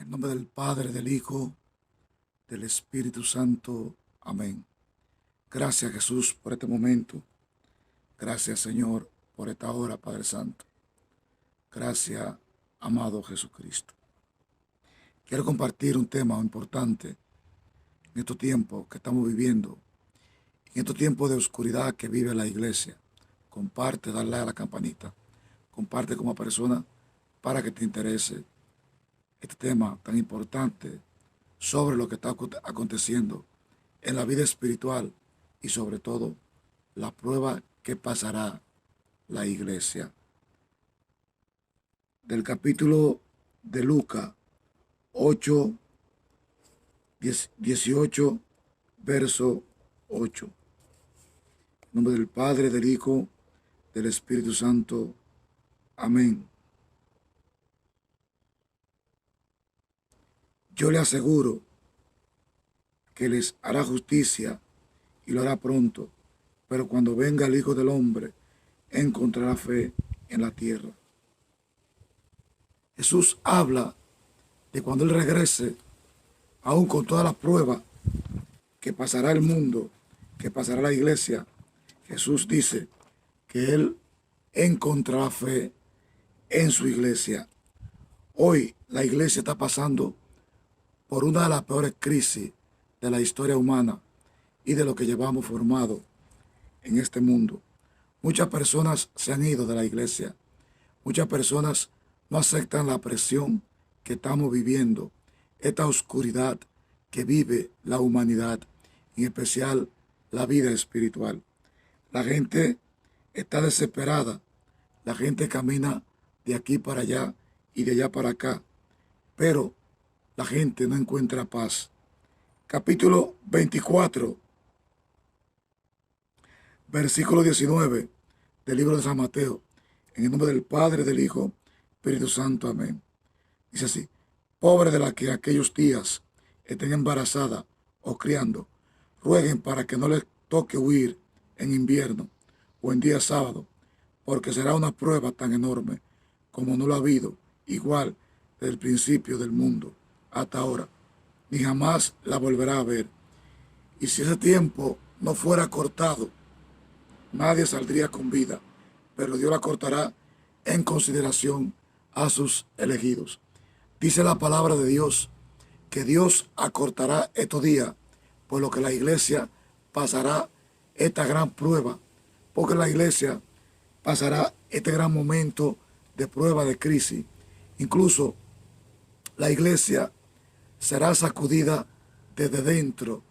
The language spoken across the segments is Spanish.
En nombre del Padre, del Hijo, del Espíritu Santo. Amén. Gracias, Jesús, por este momento. Gracias, Señor, por esta hora, Padre Santo. Gracias, amado Jesucristo. Quiero compartir un tema importante en estos tiempos que estamos viviendo, en estos tiempos de oscuridad que vive la iglesia. Comparte, dale a la campanita. Comparte como persona para que te interese este tema tan importante sobre lo que está aconteciendo en la vida espiritual y sobre todo la prueba que pasará la iglesia. Del capítulo de Lucas 8, 18, verso 8. En nombre del Padre, del Hijo, del Espíritu Santo. Amén. Yo le aseguro que les hará justicia y lo hará pronto, pero cuando venga el Hijo del Hombre, encontrará fe en la tierra. Jesús habla de cuando Él regrese, aún con toda la prueba que pasará el mundo, que pasará la iglesia. Jesús dice que Él encontrará fe en su iglesia. Hoy la iglesia está pasando por una de las peores crisis de la historia humana y de lo que llevamos formado en este mundo. Muchas personas se han ido de la iglesia. Muchas personas no aceptan la presión que estamos viviendo, esta oscuridad que vive la humanidad, en especial la vida espiritual. La gente está desesperada. La gente camina de aquí para allá y de allá para acá, pero la gente no encuentra paz. Capítulo 24, versículo 19 del libro de San Mateo. En el nombre del Padre, del Hijo, Espíritu Santo. Amén. Dice así: pobre de la que aquellos días estén embarazada o criando, rueguen para que no les toque huir en invierno o en día sábado, porque será una prueba tan enorme como no lo ha habido igual desde el principio del mundo hasta ahora, ni jamás la volverá a ver. Y si ese tiempo no fuera cortado, nadie saldría con vida, pero Dios la cortará en consideración a sus elegidos. Dice la palabra de Dios que Dios acortará estos días, por lo que la iglesia pasará esta gran prueba, porque la iglesia pasará este gran momento de prueba, de crisis. Incluso la iglesia será sacudida desde dentro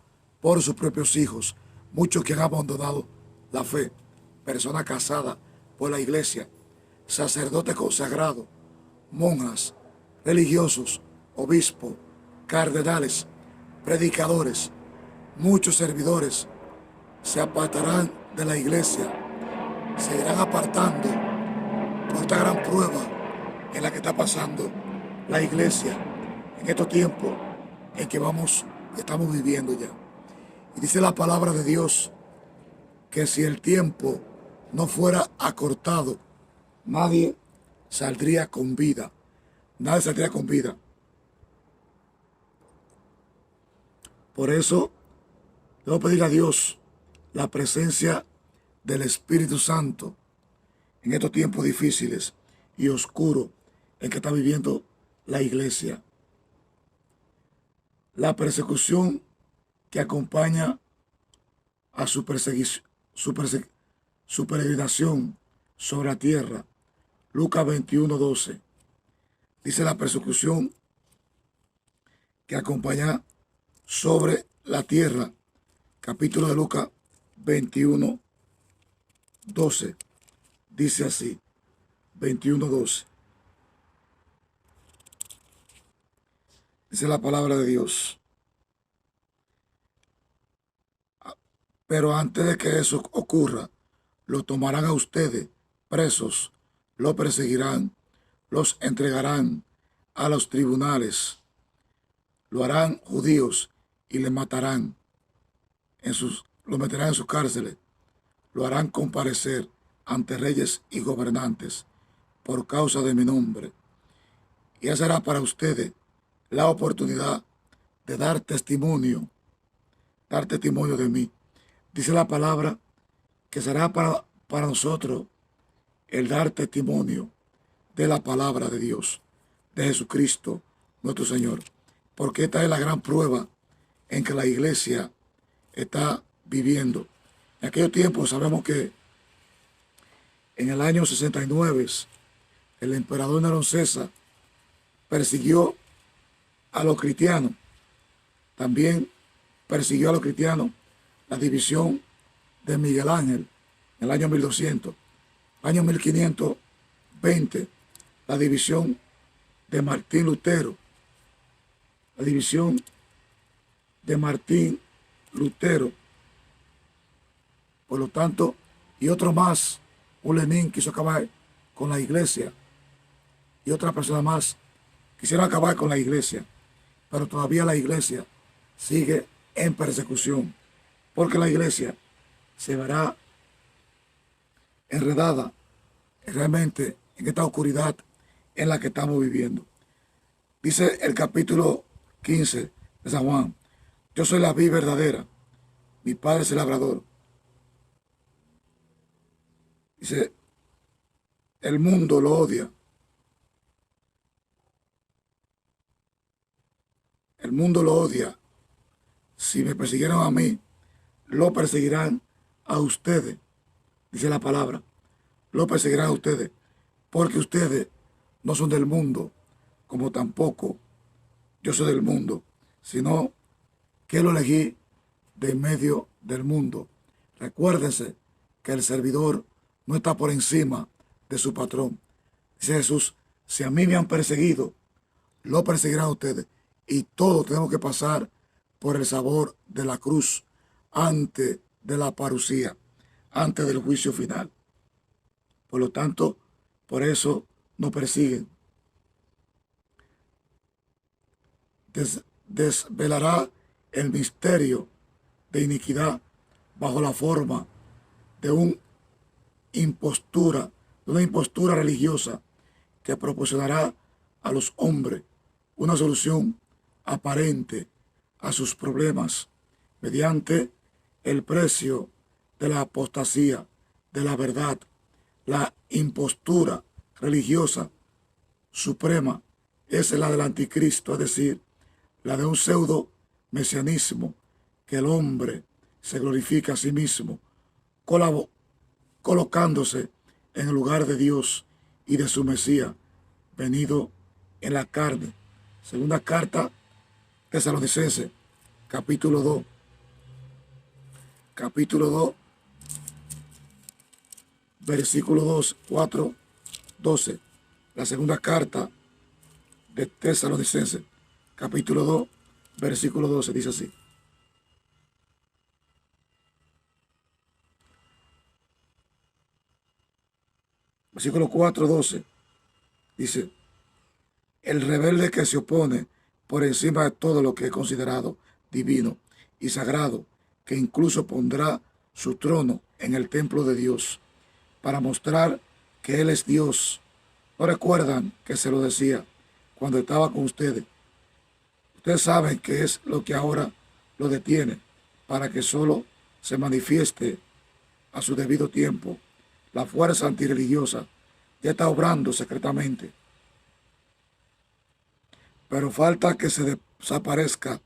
por sus propios hijos, muchos que han abandonado la fe, personas casadas por la iglesia, sacerdotes consagrados, monjas, religiosos, obispos, cardenales, predicadores, muchos servidores se apartarán de la iglesia, se irán apartando por esta gran prueba en la que está pasando la iglesia en estos tiempos en que estamos viviendo ya. Y dice la palabra de Dios que si el tiempo no fuera acortado, nadie saldría con vida. Nadie saldría con vida. Por eso, debo pedir a Dios la presencia del Espíritu Santo en estos tiempos difíciles y oscuros en que está viviendo la iglesia. La persecución que acompaña a su peregrinación sobre la tierra. Lucas 21, 12. Dice la persecución que acompaña sobre la tierra. Capítulo de Lucas 21, 12. Dice así, 21, 12. Dice la palabra de Dios. Pero antes de que eso ocurra, lo tomarán a ustedes presos, lo perseguirán, los entregarán a los tribunales, lo harán judíos y le matarán, lo meterán en sus cárceles, lo harán comparecer ante reyes y gobernantes por causa de mi nombre. Y esa será para ustedes la oportunidad de dar testimonio de mí. Dice la palabra que será para nosotros el dar testimonio de la palabra de Dios, de Jesucristo, nuestro Señor. Porque esta es la gran prueba en que la iglesia está viviendo. En aquellos tiempos sabemos que en el año 69 el emperador Nerón César persiguió a los cristianos. También persiguió a los cristianos la división de Miguel Ángel en el año 1200. Año 1520, la división de Martín Lutero. La división de Martín Lutero. Por lo tanto, y otro más, un Lenin quiso acabar con la iglesia. Y otra persona más quisieron acabar con la iglesia. Pero todavía la iglesia sigue en persecución. Porque la iglesia se verá enredada realmente en esta oscuridad en la que estamos viviendo. Dice el capítulo 15 de San Juan: yo soy la vid verdadera, mi padre es el labrador. Dice, el mundo lo odia. El mundo lo odia. Si me persiguieron a mí, lo perseguirán a ustedes. Dice la palabra, lo perseguirán a ustedes, porque ustedes no son del mundo, como tampoco yo soy del mundo, sino que lo elegí de en medio del mundo. Recuérdense que el servidor no está por encima de su patrón. Dice Jesús, si a mí me han perseguido, lo perseguirán a ustedes. Y todos tenemos que pasar por el sabor de la cruz antes de la parucía, antes del juicio final. Por lo tanto, por eso nos persiguen. Desvelará el misterio de iniquidad bajo la forma de una impostura religiosa que proporcionará a los hombres una solución aparente a sus problemas mediante el precio de la apostasía de la verdad. La impostura religiosa suprema es la del anticristo, es decir, la de un pseudo mesianismo, que el hombre se glorifica a sí mismo, colocándose en el lugar de Dios y de su Mesías, venido en la carne. Segunda carta Tesalonicenses, capítulo 2. Capítulo 2, versículo 2, 4, 12. La segunda carta de Tesalonicenses, capítulo 2, versículo 12, dice así. Versículo 4, 12, dice, el rebelde que se opone por encima de todo lo que es considerado divino y sagrado, que incluso pondrá su trono en el templo de Dios para mostrar que Él es Dios. ¿No recuerdan que se lo decía cuando estaba con ustedes? Ustedes saben que es lo que ahora lo detiene para que solo se manifieste a su debido tiempo. La fuerza antirreligiosa ya está obrando secretamente, pero falta que se desaparezca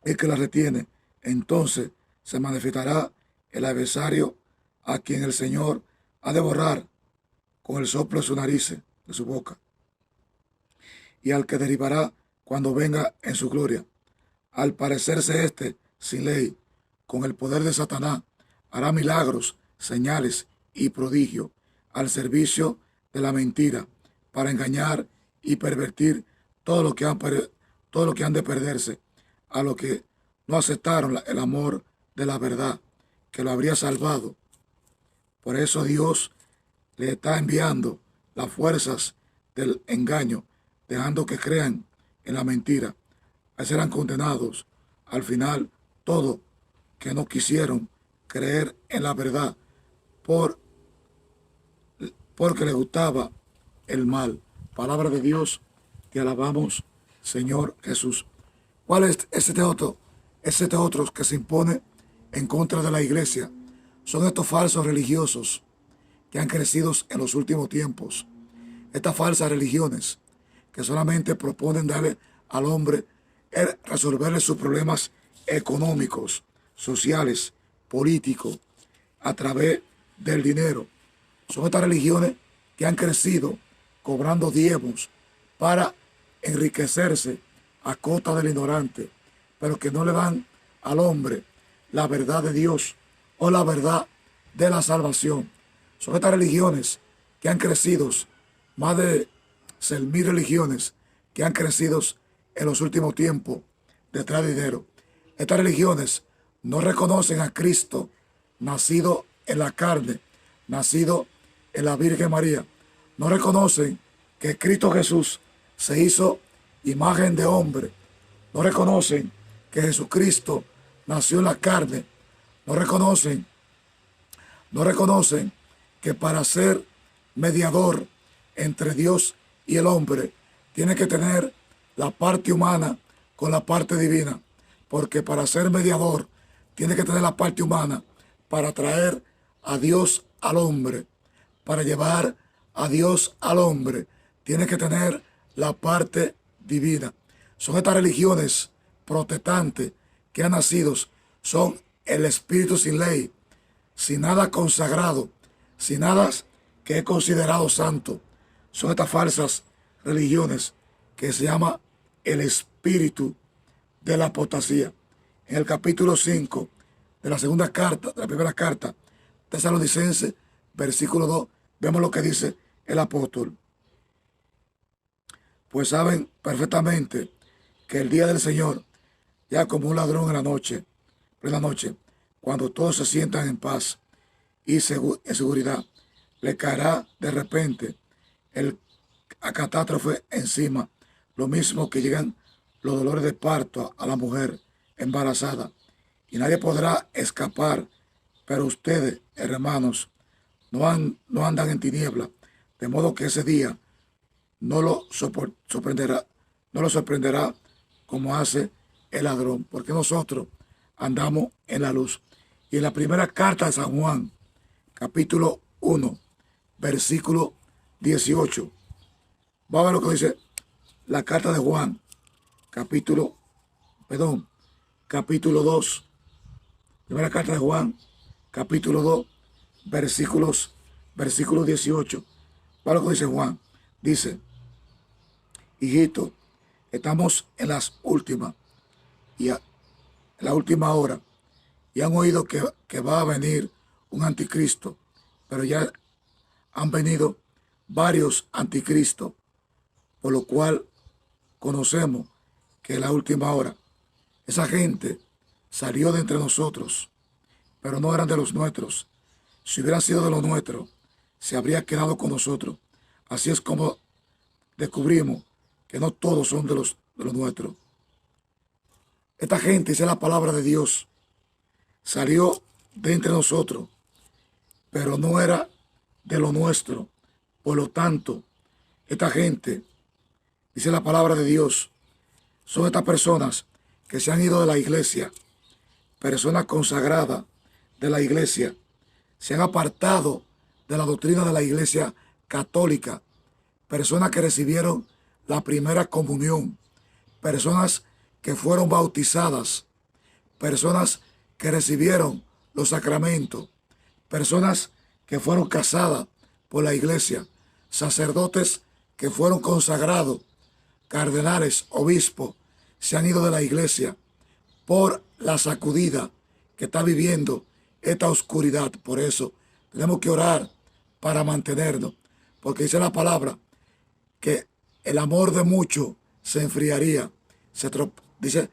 el que la retiene. Entonces se manifestará el adversario a quien el Señor ha de borrar con el soplo de su nariz, de su boca, y al que derribará cuando venga en su gloria. Al parecerse sin ley, con el poder de Satanás, hará milagros, señales y prodigios al servicio de la mentira, para engañar y pervertir todo lo que han de perderse, a los que no aceptaron el amor de la verdad, que lo habría salvado. Por eso Dios le está enviando las fuerzas del engaño, dejando que crean en la mentira. Ahí serán condenados al final todos que no quisieron creer en la verdad porque les gustaba el mal. Palabra de Dios, Te alabamos, Señor Jesús. ¿Cuál es este otro? Este otro que se impone en contra de la iglesia. Son estos falsos religiosos que han crecido en los últimos tiempos. Estas falsas religiones que solamente proponen darle al hombre, resolverle sus problemas económicos, sociales, políticos, a través del dinero. Son estas religiones que han crecido cobrando diezmos para enriquecerse a costa del ignorante, pero que no le dan al hombre la verdad de Dios o la verdad de la salvación. Son estas religiones que han crecido, más de 6,000 religiones que han crecido en los últimos tiempos detrás de dinero. Estas religiones no reconocen a Cristo nacido en la carne, nacido en la Virgen María. No reconocen que Cristo Jesús se hizo imagen de hombre. No reconocen que Jesucristo nació en la carne. No reconocen que para ser mediador entre Dios y el hombre tiene que tener la parte humana con la parte divina, porque para ser mediador tiene que tener la parte humana para traer a Dios al hombre, para llevar a Dios al hombre tiene que tener la parte divina. Son estas religiones protestantes que han nacido, son el espíritu sin ley, sin nada consagrado, sin nada que es considerado santo. Son estas falsas religiones que se llama el espíritu de la apostasía. En el capítulo 5 de la segunda carta, de la primera carta, Tesalonicenses, versículo 2, vemos lo que dice el apóstol. Pues saben perfectamente que el día del Señor, ya como un ladrón en la noche, cuando todos se sientan en paz y en seguridad, le caerá de repente el catástrofe encima, lo mismo que llegan los dolores de parto a la mujer embarazada, y nadie podrá escapar. Pero ustedes, hermanos, no andan en tiniebla, de modo que ese día no lo sorprenderá como hace el ladrón, porque nosotros andamos en la luz. Y en la primera carta de San Juan, capítulo 1, versículo 18, va a ver lo que dice la carta de Juan, capítulo 2, primera carta de Juan, capítulo 2, versículo 18. Va a ver lo que dice Juan. Dice: hijito, estamos en las últimas y en la última hora, y han oído que va a venir un anticristo, pero ya han venido varios anticristos, por lo cual conocemos que es la última hora. Esa gente salió de entre nosotros, pero no eran de los nuestros. Si hubieran sido de los nuestros, se habría quedado con nosotros. Así es como descubrimos que no todos son de los nuestros. Esta gente, dice la palabra de Dios, salió de entre nosotros, pero no era de lo nuestro. Por lo tanto, esta gente, dice la palabra de Dios, son estas personas que se han ido de la iglesia, personas consagradas de la iglesia, se han apartado de la doctrina de la iglesia católica, personas que recibieron la primera comunión, personas que fueron bautizadas, personas que recibieron los sacramentos, personas que fueron casadas por la iglesia, sacerdotes que fueron consagrados, cardenales, obispos, se han ido de la iglesia por la sacudida que está viviendo esta oscuridad. Por eso tenemos que orar para mantenernos, porque dice la palabra que el amor de muchos se enfriaría. Dice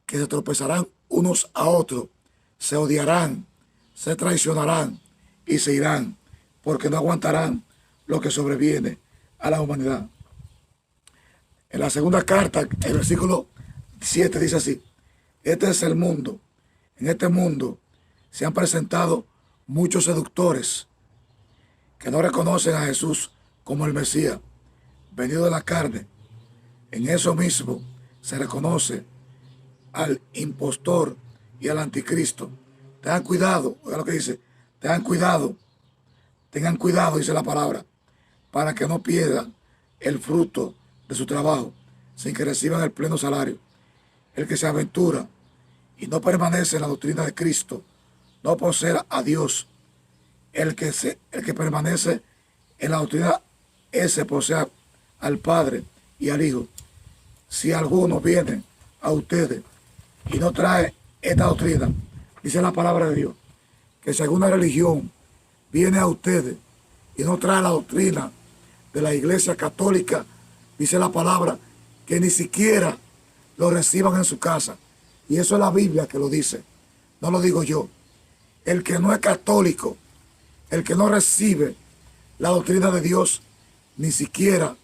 que se tropezarán unos a otros, se odiarán, se traicionarán y se irán, porque no aguantarán lo que sobreviene a la humanidad. En la segunda carta, el versículo 7 dice así: este es el mundo. En este mundo se han presentado muchos seductores que no reconocen a Jesús como el Mesías, venido de la carne. En eso mismo se reconoce al impostor y al anticristo. Tengan cuidado, oiga lo que dice, tengan cuidado, dice la palabra, para que no pierdan el fruto de su trabajo, sin que reciban el pleno salario. El que se aventura y no permanece en la doctrina de Cristo, no posee a Dios. El que permanece en la doctrina, ese posee al Padre y al Hijo. Si alguno viene a ustedes y no trae esta doctrina, dice la palabra de Dios, que si alguna religión viene a ustedes y no trae la doctrina de la Iglesia Católica, dice la palabra, que ni siquiera lo reciban en su casa. Y eso es la Biblia que lo dice, no lo digo yo. El que no es católico, el que no recibe la doctrina de Dios, ni siquiera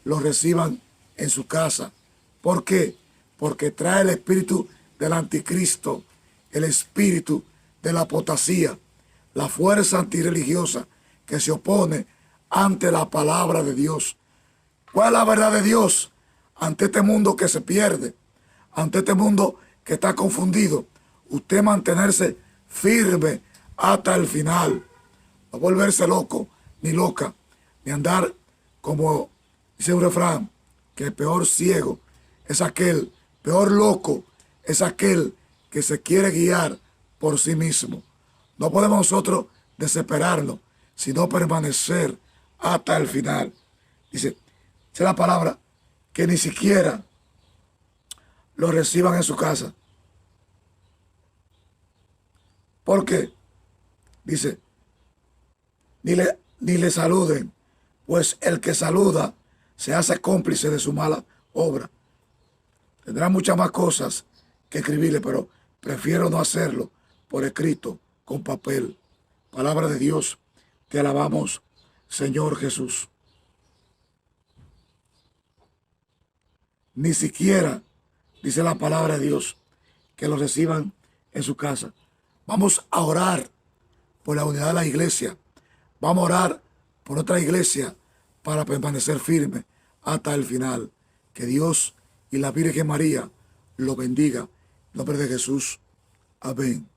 lo reciban en su casa. ¿Por qué? Porque trae el espíritu del anticristo, el espíritu de la apostasía, la fuerza antirreligiosa que se opone ante la palabra de Dios. ¿Cuál es la verdad de Dios ante este mundo que se pierde, ante este mundo que está confundido? Usted mantenerse firme hasta el final, no volverse loco ni loca, ni andar como dice un refrán, que el peor ciego es aquel, peor loco es aquel que se quiere guiar por sí mismo. No podemos nosotros desesperarnos, sino permanecer hasta el final. Dice la palabra, que ni siquiera lo reciban en su casa. ¿Por qué? Dice, ni le saluden, pues el que saluda se hace cómplice de su mala obra. Tendrá muchas más cosas que escribirle, pero prefiero no hacerlo por escrito, con papel. Palabra de Dios, te alabamos, Señor Jesús. Ni siquiera, dice la palabra de Dios, que lo reciban en su casa. Vamos a orar por la unidad de la iglesia. Vamos a orar por otra iglesia para permanecer firme hasta el final. Que Dios y la Virgen María lo bendiga. En nombre de Jesús. Amén.